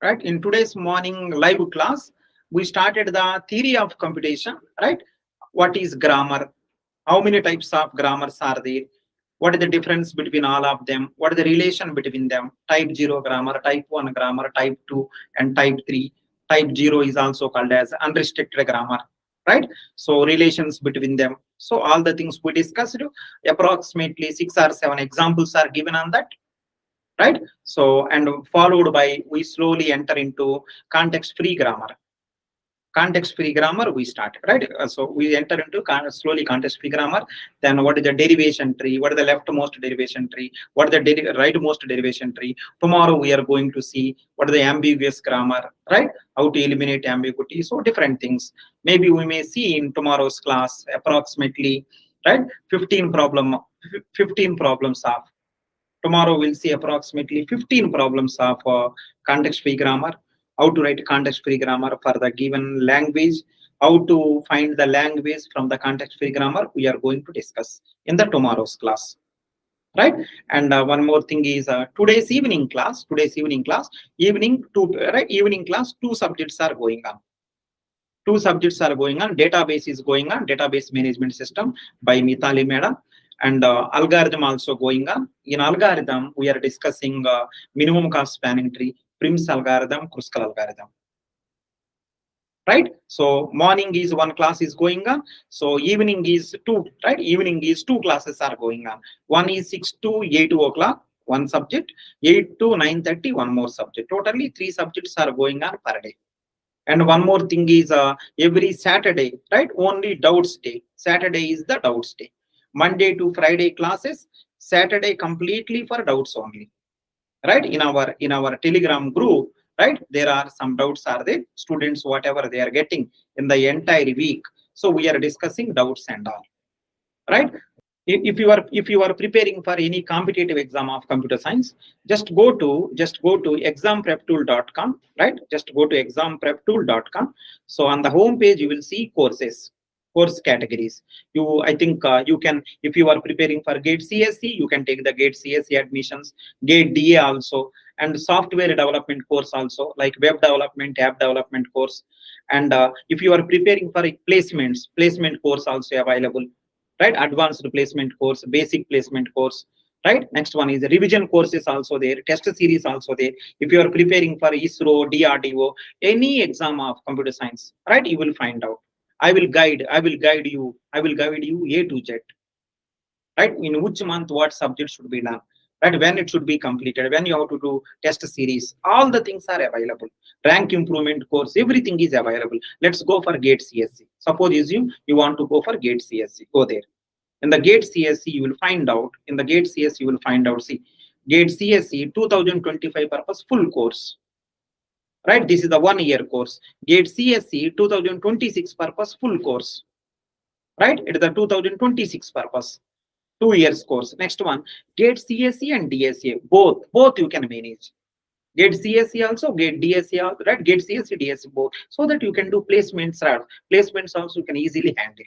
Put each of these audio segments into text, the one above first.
right? In today's morning live class, we started the theory of computation, right? What is grammar? How many types of grammars are there? What is the difference between all of them? What is the relation between them? Type 0 grammar, type 1 grammar, type 2, and type 3. Type 0 is also called as unrestricted grammar, right? So relations between them. So all the things we discussed, approximately 6 or 7 examples are given on that, right? So, and followed by, we slowly enter into context-free grammar. Context-free grammar we started, right? So we enter into slowly context-free grammar. Then what is the derivation tree? What is the leftmost derivation tree? What is the rightmost derivation tree? Tomorrow we are going to see what is the ambiguous grammar, right? How to eliminate ambiguity. So different things. Maybe we may see in tomorrow's class approximately, right? 15 problems of. Tomorrow we'll see approximately 15 problems of context-free grammar, how to write context-free grammar for the given language, how to find the language from the context-free grammar. We are going to discuss in the tomorrow's class, right? And one more thing is today's evening class. Evening class. Two subjects are going on. Database is going on. Database management system by Mithali Meda. And algorithm also going on. In algorithm, we are discussing minimum cost spanning tree, Prim's algorithm, Kruskal algorithm. Right? So morning is one class is going on. So evening is two, right? Evening is two classes are going on. One is 6 to 8 o'clock, one subject, 8 to 9:30, one more subject. Totally 3 subjects are going on per day. And one more thing is every Saturday, right? Only doubts day. Saturday is the doubts day. Monday to Friday classes, Saturday completely for doubts only, right? In our Telegram group, right? There are some doubts are there, students whatever they are getting in the entire week. So we are discussing doubts and all, right? If you are preparing for any competitive exam of computer science, just go to exampreptool.com, right? Just go to exampreptool.com. So on the home page you will see course categories. I think you can, if you are preparing for Gatecse, you can take the Gatecse admissions, Gateda also, and software development course also, like web development, app development course. And if you are preparing for placement course also available, right? Advanced placement course, basic placement course, right? Next one is the revision courses also there, test series also there. If you are preparing for ISRO, DRDO, any exam of computer science, right? You will find out. I will guide you A to Z, right? In which month what subject should be done, right? When it should be completed, when you have to do test series, all the things are available. Rank improvement course, everything is available. Let's go for Gatecse. Suppose you want to go for Gatecse, go there. In the Gatecse you will find out, see, Gatecse 2025 purpose full course, right? This is the 1 year course. Gatecse 2026 purpose full course, right? It is the 2026 purpose 2 years course. Next one, Gatecse and DSA, both you can manage. Gatecse also, DSA also, right? Gatecse, DSA both, so that you can do placements. Placements also you can easily handle,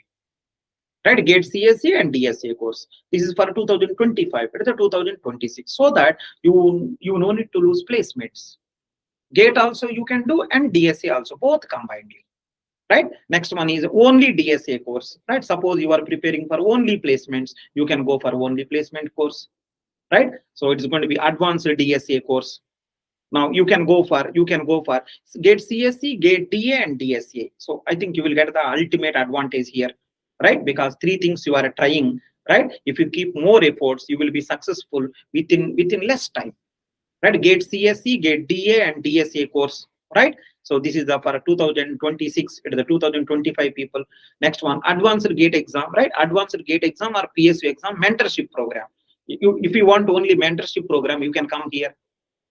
right? Gatecse and DSA course. This is for 2025. It is a 2026, so that you no need to lose placements. Gate also you can do, and DSA also, both combinedly, right? Next one is only DSA course, right? Suppose you are preparing for only placements, you can go for only placement course, right? So it is going to be advanced DSA course. Now you can go for Gatecse, Gateda, and DSA. So I think you will get the ultimate advantage here, right? Because 3 things you are trying, right? If you keep more efforts, you will be successful within less time, right? Gatecse, Gateda, and DSA course, right? So this is the for 2026. It is the 2025 people. Next one, advanced gate exam, right? Advanced gate exam or PSU exam mentorship program. If you want only mentorship program, you can come here,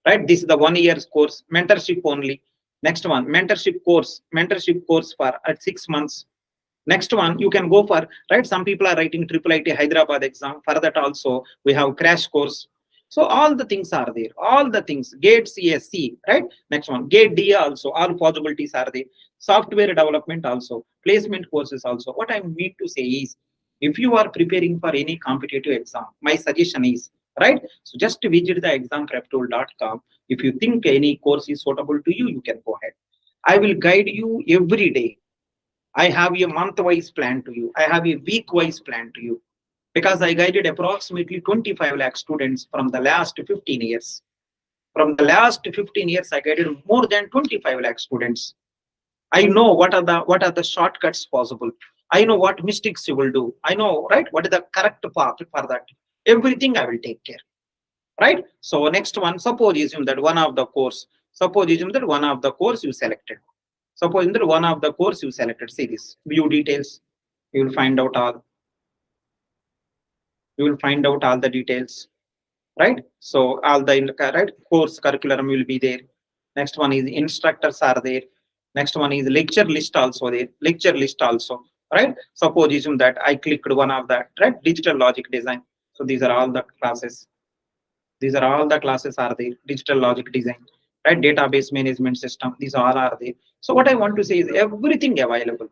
right? This is the 1 year course, mentorship only. Next one, mentorship course for at 6 months. Next one, you can go for, right? Some people are writing IIIT Hyderabad exam. For that also, we have crash course. So all the things are there. All the things. Gatecse, right? Next one, Gateda also. All possibilities are there. Software development also. Placement courses also. What I mean to say is, if you are preparing for any competitive exam, my suggestion is right? So just visit the exampreptool.com. If you think any course is suitable to you, you can go ahead. I will guide you every day. I have a month-wise plan to you. I have a week-wise plan to you because I guided approximately 25 lakh students from the last 15 years. From the last 15 years, I guided more than 25 lakh students. I know what are the shortcuts possible. I know what mistakes you will do. I know, right, what is the correct path for that. Everything I will take care, right? So next one, suppose assume that one of the course. Suppose assume that one of the course you selected. Suppose that one of the course you selected. See this view details. You will find out all. You will find out all the details, right? So all the right course curriculum will be there. Next one is instructors are there. Next one is lecture list also there. Lecture list also, right? Suppose assume that I clicked one of that, right? Digital logic design. So these are all the classes. These are all the classes are there. Digital logic design, right? Database management system. These all are there. So what I want to say is everything available,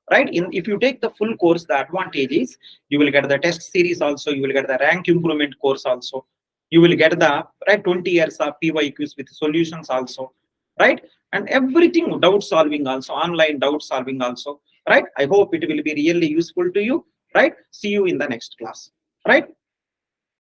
right? If you take the full course, the advantage is you will get the test series also. You will get the rank improvement course also. You will get the right 20 years of pyqs with solutions also, right? And everything doubt solving also, online doubt solving also, right? I hope it will be really useful to you, right? See you in the next class, right?